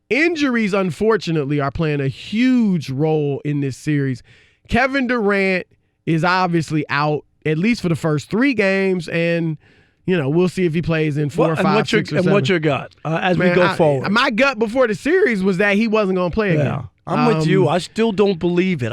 injuries, unfortunately, are playing a huge role in this series. Kevin Durant is obviously out, at least for the first 3 games, and we'll see if he plays in 4 or 5, 6 or 7. And what's your gut as we go forward? My gut before the series was that he wasn't going to play again. I'm with you. I still don't believe it.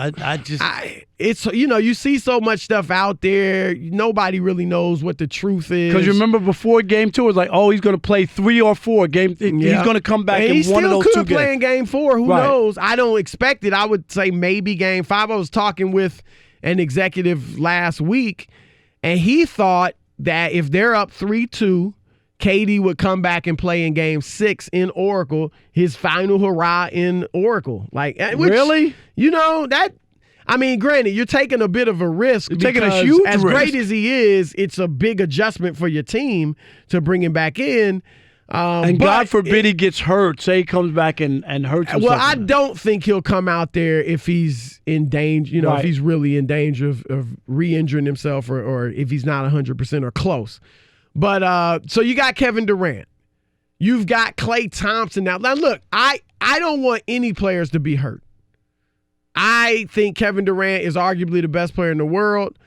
It's you see so much stuff out there. Nobody really knows what the truth is. Because you remember before Game 2, it was like, he's going to play 3 or 4 games. He's going to come back in one of those 2 games. He still could play in Game 4. Who knows? I don't expect it. I would say maybe Game 5. I was talking with an executive last week, and he thought that if they're up 3-2, KD would come back and play in Game 6 in Oracle, his final hurrah in Oracle. Really? Granted, you're taking a bit of a risk. You're taking a huge risk. As great as he is, it's a big adjustment for your team to bring him back in. And God forbid he gets hurt. Say he comes back and hurts himself. Well, I don't think he'll come out there if he's in danger, if he's really in danger of re-injuring himself or if he's not 100% or close. But so you got Kevin Durant. You've got Klay Thompson now. Now, look, I don't want any players to be hurt. I think Kevin Durant is arguably the best player in the world,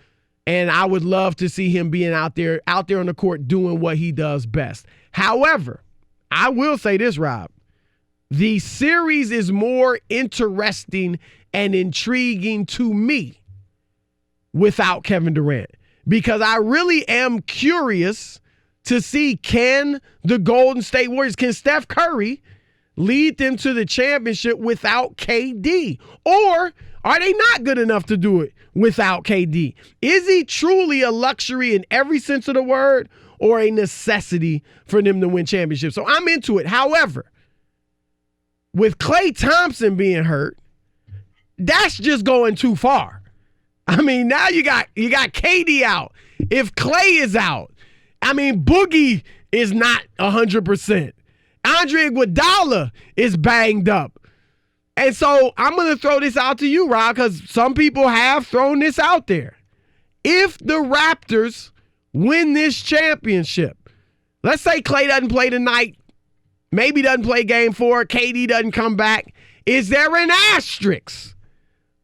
and I would love to see him being out there on the court doing what he does best. However, I will say this, Rob. The series is more interesting and intriguing to me without Kevin Durant, because I really am curious to see, can the Golden State Warriors, can Steph Curry lead them to the championship without KD? Or are they not good enough to do it without KD? Is he truly a luxury in every sense of the word or a necessity for them to win championships? So I'm into it. However, with Klay Thompson being hurt, that's just going too far. Now you got KD out. If Klay is out, Boogie is not 100%. Andre Iguodala is banged up. And so I'm going to throw this out to you, Rob, because some people have thrown this out there. If the Raptors win this championship, let's say Klay doesn't play tonight, maybe doesn't play Game 4, KD doesn't come back, is there an asterisk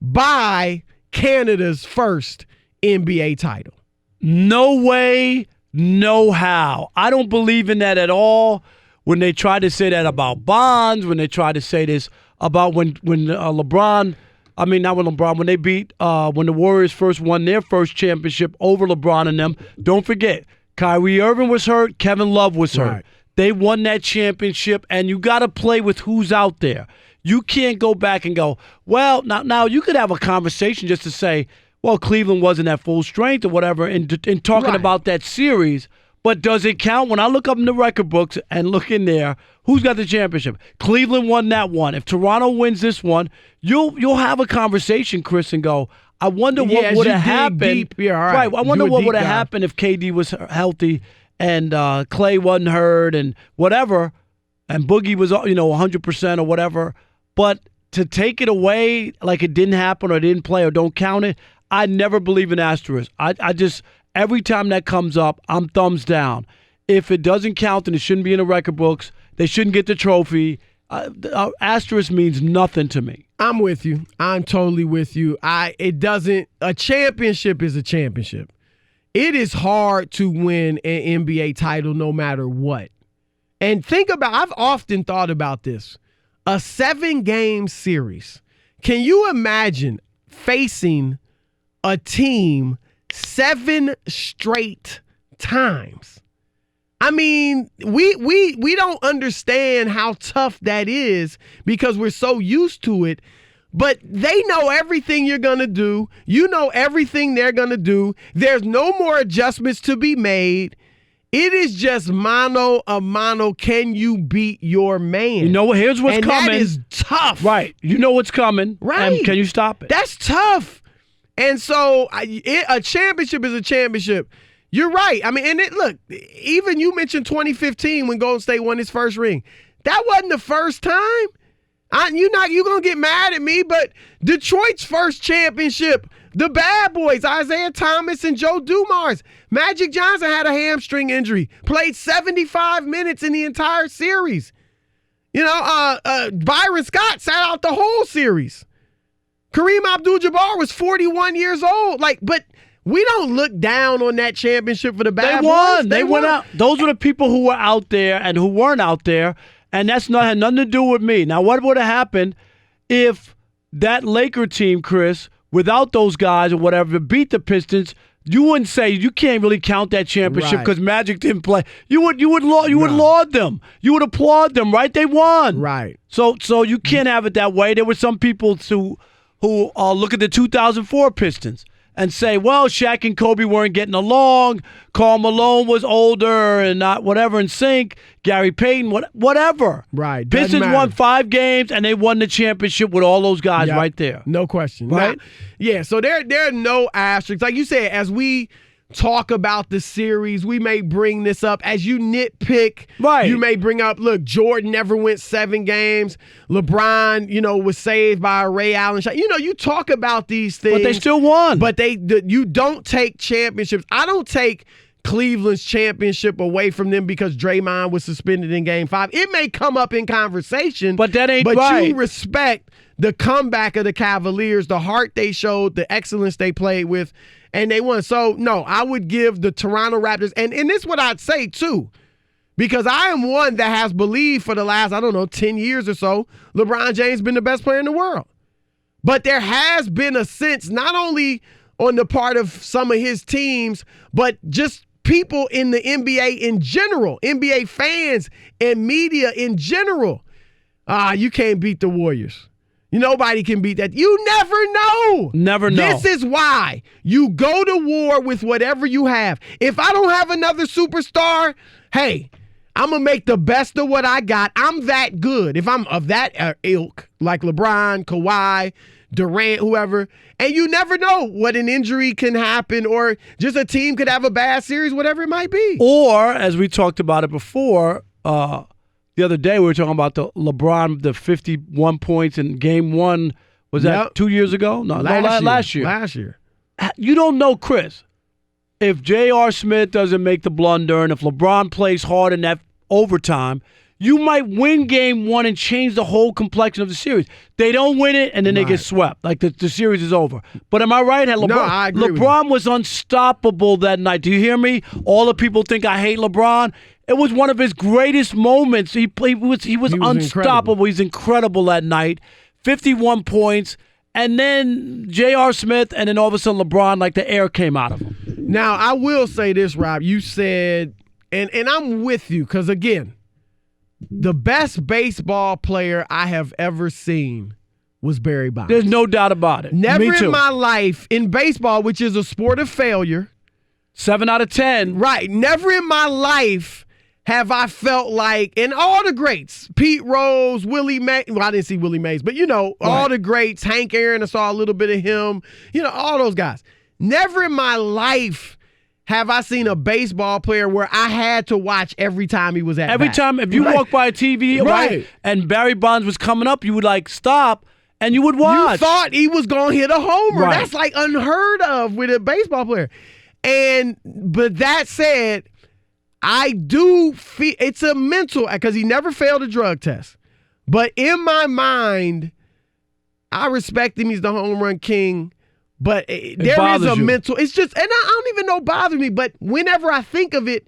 by Canada's first NBA title? No way, no how. I don't believe in that at all. When they try to say that about Bonds, when they try to say this about when when the Warriors first won their first championship over LeBron and them, don't forget, Kyrie Irving was hurt, Kevin Love was hurt. Right. They won that championship, and you got to play with who's out there. You can't go back and go, well, now you could have a conversation just to say, well, Cleveland wasn't at full strength or whatever in talking about that series. But does it count? When I look up in the record books and look in there, who's got the championship? Cleveland won that one. If Toronto wins this one, you'll have a conversation, Chris, and go, I wonder what would have happened. Right. I wonder what would have happened if KD was healthy and Klay wasn't hurt and whatever, and Boogie was 100% or whatever. But to take it away like it didn't happen or didn't play or don't count it, I never believe in asterisk. I just every time that comes up, I'm thumbs down. If it doesn't count, then it shouldn't be in the record books. They shouldn't get the trophy. Asterisk means nothing to me. I'm with you. I'm totally with you. A championship is a championship. It is hard to win an NBA title no matter what. And I've often thought about this. A 7-game series. Can you imagine facing a team 7 straight times? We don't understand how tough that is because we're so used to it. But they know everything you're going to do. You know everything they're going to do. There's no more adjustments to be made. It is just mano a mano. Can you beat your man? Here's what's coming. That is tough. Right. You know what's coming. Right. And can you stop it? That's tough. And so a championship is a championship. You're right. Look, even you mentioned 2015 when Golden State won his first ring. That wasn't the first time. You're going to get mad at me, but Detroit's first championship, the bad boys, Isaiah Thomas and Joe Dumars. Magic Johnson had a hamstring injury, played 75 minutes in the entire series. Byron Scott sat out the whole series. Kareem Abdul-Jabbar was 41 years old. But we don't look down on that championship for the bad boys. They went out. Those were the people who were out there and who weren't out there, and had nothing to do with me. Now, what would have happened if that Laker team, Chris, without those guys or whatever, beat the Pistons? You wouldn't say you can't really count that championship because Magic didn't play. You would laud them. You would applaud them, right? They won, right? So you can't have it that way. There were some people who look at the 2004 Pistons and say, well, Shaq and Kobe weren't getting along. Karl Malone was older and not whatever in sync. Gary Payton, whatever. Right. Pistons won 5 games and they won the championship with all those guys right there. No question. Right? Now, so there are no asterisks. Like you said, as we talk about the series, we may bring this up. As you nitpick, you may bring up, look, Jordan never went 7 games. LeBron, was saved by a Ray Allen shot. You talk about these things. But they still won. But you don't take championships. I don't take Cleveland's championship away from them because Draymond was suspended in Game 5. It may come up in conversation. But that ain't right. But you respect the comeback of the Cavaliers, the heart they showed, the excellence they played with, and they won. So, no, I would give the Toronto Raptors, and this is what I'd say, too, because I am one that has believed for the last, 10 years or so, LeBron James been the best player in the world. But there has been a sense, not only on the part of some of his teams, but just people in the NBA in general, NBA fans and media in general. You can't beat the Warriors. Nobody can beat that. You never know. Never know. This is why you go to war with whatever you have. If I don't have another superstar, hey, I'm going to make the best of what I got. I'm that good. If I'm of that ilk, like LeBron, Kawhi, Durant, whoever, and you never know what an injury can happen or just a team could have a bad series, whatever it might be. Or, as we talked about it before, the other day we were talking about the LeBron, the 51 points in Game 1. Was that 2 years ago? No, last year. Last year. You don't know, Chris, if J.R. Smith doesn't make the blunder and if LeBron plays hard in that overtime, you might win Game 1 and change the whole complexion of the series. They don't win it, and then they get swept. Like the series is over. But am I right? No, I agree LeBron was unstoppable that night. Do you hear me? All the people think I hate LeBron. It was one of his greatest moments. He was unstoppable. Incredible. He's incredible that night. 51 points. And then J.R. Smith, and then all of a sudden LeBron, like the air came out of him. Now, I will say this, Rob. You said, and I'm with you, because, again, the best baseball player I have ever seen was Barry Bonds. There's no doubt about it. Never Me too. in my life, in baseball, which is a sport of failure. 7 out of 10. Right. Never in my life have I felt like, and all the greats, Pete Rose, Willie Mays, well, I didn't see Willie Mays, but, all the greats, Hank Aaron, I saw a little bit of him, all those guys. Never in my life have I seen a baseball player where I had to watch every time he was at Every bat. time, if you walk by a TV, right, and Barry Bonds was coming up, you would, stop, and you would watch. You thought he was going to hit a homer. Right. That's, unheard of with a baseball player. But that said, I do feel it's a mental, because he never failed a drug test. But in my mind, I respect him. He's the home run king. But there is a mental. It's just, and I don't even know bothers me. But whenever I think of it,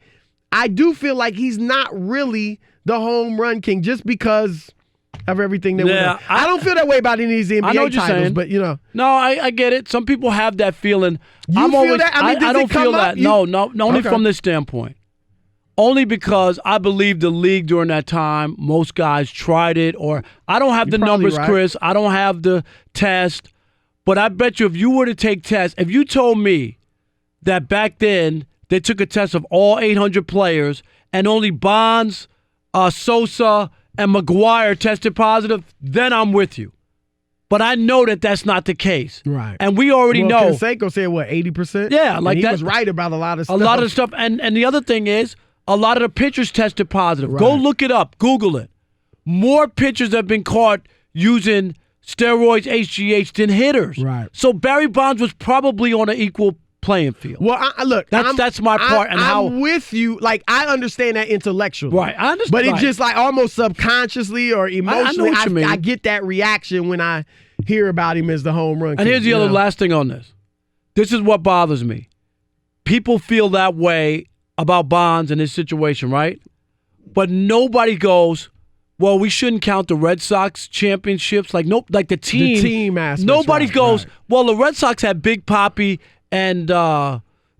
I do feel like he's not really the home run king just because of everything that went on. I don't feel that way about any of these NBA titles, but No, I get it. Some people have that feeling. You feel that? I mean, I don't feel that. No, only from this standpoint. Only because I believe the league during that time, most guys tried it, or I don't have the numbers, right, Chris. I don't have the test. But I bet you if you were to take tests, if you told me that back then they took a test of all 800 players and only Bonds, Sosa, and McGuire tested positive, then I'm with you. But I know that that's not the case. Right. And we already know. Canseco said, 80%? Yeah. Like he was right about a lot of stuff. A lot of stuff. And the other thing is, a lot of the pitchers tested positive. Right. Go look it up. Google it. More pitchers have been caught using steroids, HGH, than hitters. Right. So Barry Bonds was probably on an equal playing field. Well, look, that's my part. I'm with you. Like, I understand that intellectually. Right, I understand. But it's just like almost subconsciously or emotionally, I get that reaction when I hear about him as the home run king. And here's the other last thing on this. This is what bothers me. People feel that way about Bonds and his situation, right? But nobody goes, well, we shouldn't count the Red Sox championships. Like the team. The team aspect. Nobody goes, well, the Red Sox had Big Papi and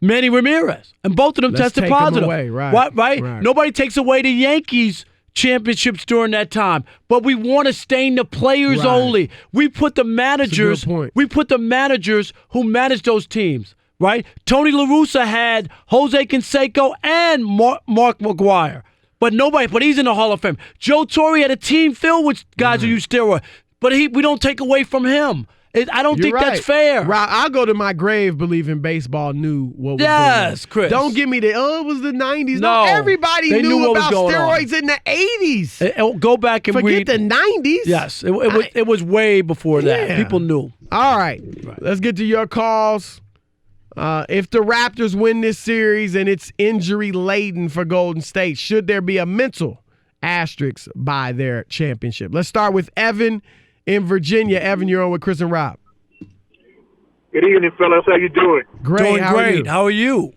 Manny Ramirez, and both of them tested positive. Away. Right? Nobody takes away the Yankees championships during that time, but we want to stain the players only. We put the managers. We put the managers who manage those teams. Right? Tony La Russa had Jose Canseco and Mark McGwire. But he's in the Hall of Fame. Joe Torre had a team filled with guys who use steroids. But we don't take away from him. I don't think that's fair. Right. I'll go to my grave believing baseball knew what was going on. Yes, Chris. Don't give me it was the 90s. No, everybody knew about steroids in the 80s. Go back and read. Forget the 90s. Yes, it was way before that. Yeah. People knew. All right. Let's get to your calls. If the Raptors win this series and it's injury-laden for Golden State, should there be a mental asterisk by their championship? Let's start with Evan in Virginia. Evan, you're on with Chris and Rob. Good evening, fellas. How you doing? Great. Doing great. How are you?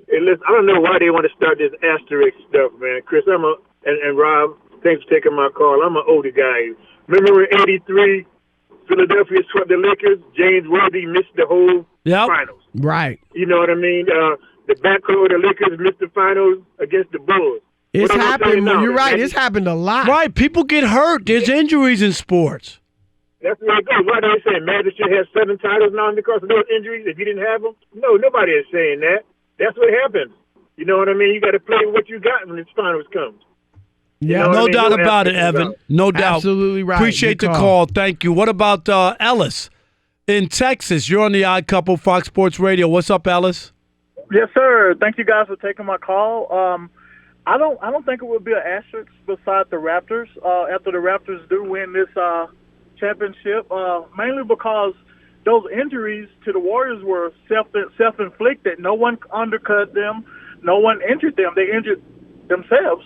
Hey, listen, I don't know why they want to start this asterisk stuff, man. Chris, and Rob, thanks for taking my call. I'm an older guy. Remember in '83, Philadelphia swept the Lakers. James Worthy missed the whole finals. Right. You know what I mean? The backcourt of the Lakers missed the finals against the Bulls. It's happened. You're right. It's happened a lot. Right. People get hurt. There's injuries in sports. That's where it goes. Why do they say Magic should have 7 titles now because of those injuries if you didn't have them? No, nobody is saying that. That's what happens. You know what I mean? You got to play what you got when the finals comes. Yeah, no doubt about it, Evan. No doubt. Absolutely right. Appreciate the call. Thank you. What about Ellis in Texas? You're on the Odd Couple, Fox Sports Radio. What's up, Ellis? Yes, sir. Thank you guys for taking my call. I don't think it would be an asterisk beside the Raptors after the Raptors do win this championship, mainly because those injuries to the Warriors were self-inflicted. No one undercut them. No one injured them. They injured themselves.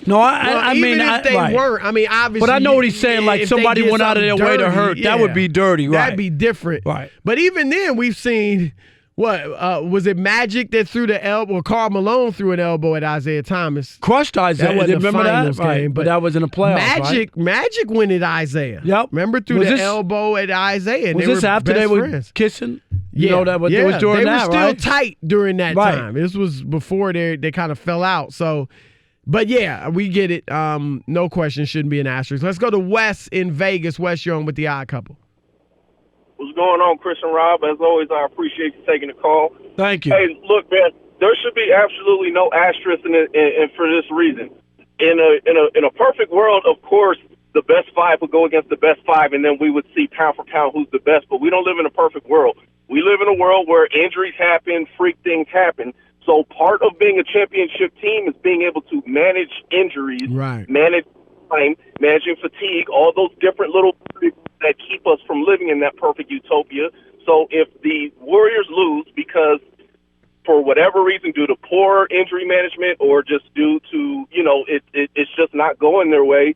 No, I mean, if they weren't, I mean, obviously. But I know what he's saying. Like somebody went out of their way to hurt. That would be dirty, right? That'd be different, right? But even then, we've seen was it Magic that threw the elbow? Karl Malone threw an elbow at Isaiah Thomas, crushed Isaiah. That wasn't remember that? Right, but that was in the playoffs. Magic went at Isaiah. Yep. Remember threw the elbow at Isaiah. And was this after they were kissing? You know that was during that, they were right? still tight during that time. This was before they kind of fell out. So. But, yeah, we get it. No question, shouldn't be an asterisk. Let's go to Wes in Vegas. Wes, you're on with the Odd Couple. What's going on, Chris and Rob? As always, I appreciate you taking the call. Thank you. Hey, look, man, there should be absolutely no asterisk in it, and for this reason. In a perfect world, of course, the best 5 would go against the best 5, and then we would see pound for pound who's the best. But we don't live in a perfect world. We live in a world where injuries happen, freak things happen. So part of being a championship team is being able to manage injuries, manage time, managing fatigue, all those different little things that keep us from living in that perfect utopia. So if the Warriors lose because for whatever reason, due to poor injury management or just due to, it's just not going their way,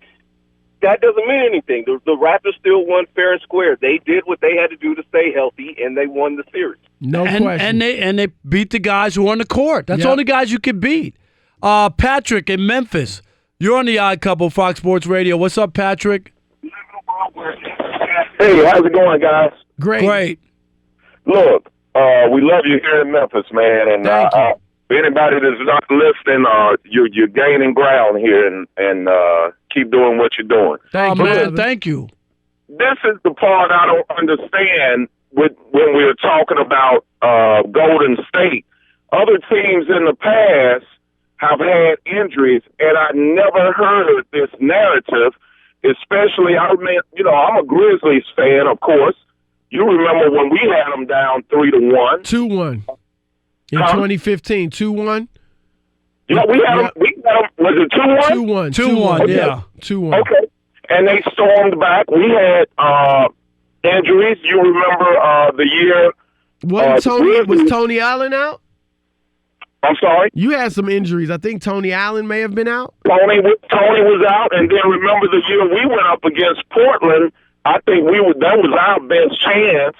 that doesn't mean anything. The Raptors still won fair and square. They did what they had to do to stay healthy, and they won the series. No question. And they beat the guys who were on the court. That's the only guys you can beat. Patrick in Memphis, you're on the Odd Couple, Fox Sports Radio. What's up, Patrick? Hey, how's it going, guys? Great. Look, we love you here in Memphis, man. And Thank you. Anybody that's not listening, you're gaining ground here, and keep doing what you're doing. Thank you. This is the part I don't understand when we're talking about Golden State. Other teams in the past have had injuries, and I never heard this narrative. Especially, I'm a Grizzlies fan, of course. You remember when we had them down 3-1, 2-1 in 2015, 2-1. Yeah, we had them. Was it 2-1? 2-1. Okay. Yeah, 2-1. Okay, and they stormed back. We had injuries. You remember the year Was Tony Allen out? I'm sorry? You had some injuries. I think Tony Allen may have been out. Tony was out, and then remember the year we went up against Portland, I think that was our best chance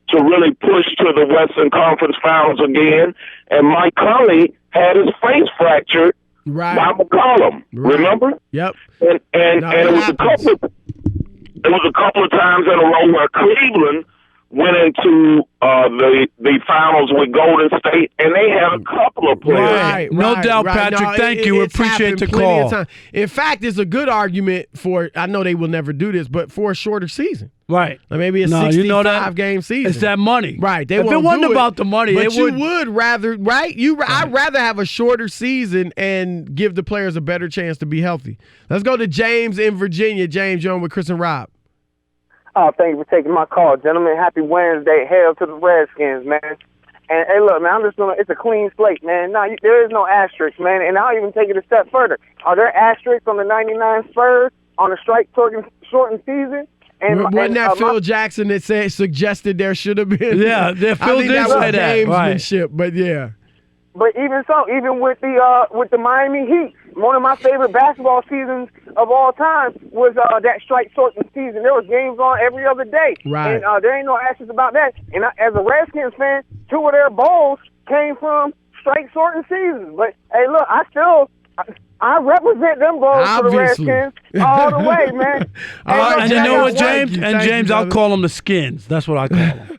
to really push to the Western Conference Finals again. And Mike Conley had his face fractured by McCollum. Right. Remember? Yep. And it was a couple of times in a row where Cleveland went into the finals with Golden State, and they had a couple of players. Right, no doubt, Patrick. No, thank you. Appreciate the call. In fact, it's a good argument for, I know they will never do this, but for a shorter season. Right. Like maybe a 65-game season. It's that money. Right. If it wasn't about the money, but you would rather, right? I'd rather have a shorter season and give the players a better chance to be healthy. Let's go to James in Virginia. James, you're on with Chris and Rob. Oh, thank you for taking my call, gentlemen. Happy Wednesday. Hail to the Redskins, man. And, hey, look, man, it's a clean slate, man. No, there is no asterisk, man. And I'll even take it a step further. Are there asterisks on the 99 Spurs on a strike-shortened season? Wasn't that Phil Jackson that suggested there should have been? Yeah, Phil did say that. Gamesmanship, but yeah. But even so, even with the Miami Heat, one of my favorite basketball seasons of all time was that strike-shortened season. There was games on every other day. Right. And there ain't no ashes about that. And as a Redskins fan, 2 of their bowls came from strike-shortened seasons. But, hey, look, I represent them bowls for the Redskins all the way, man. And you know what, James? James, I'll call them the Skins. That's what I call them.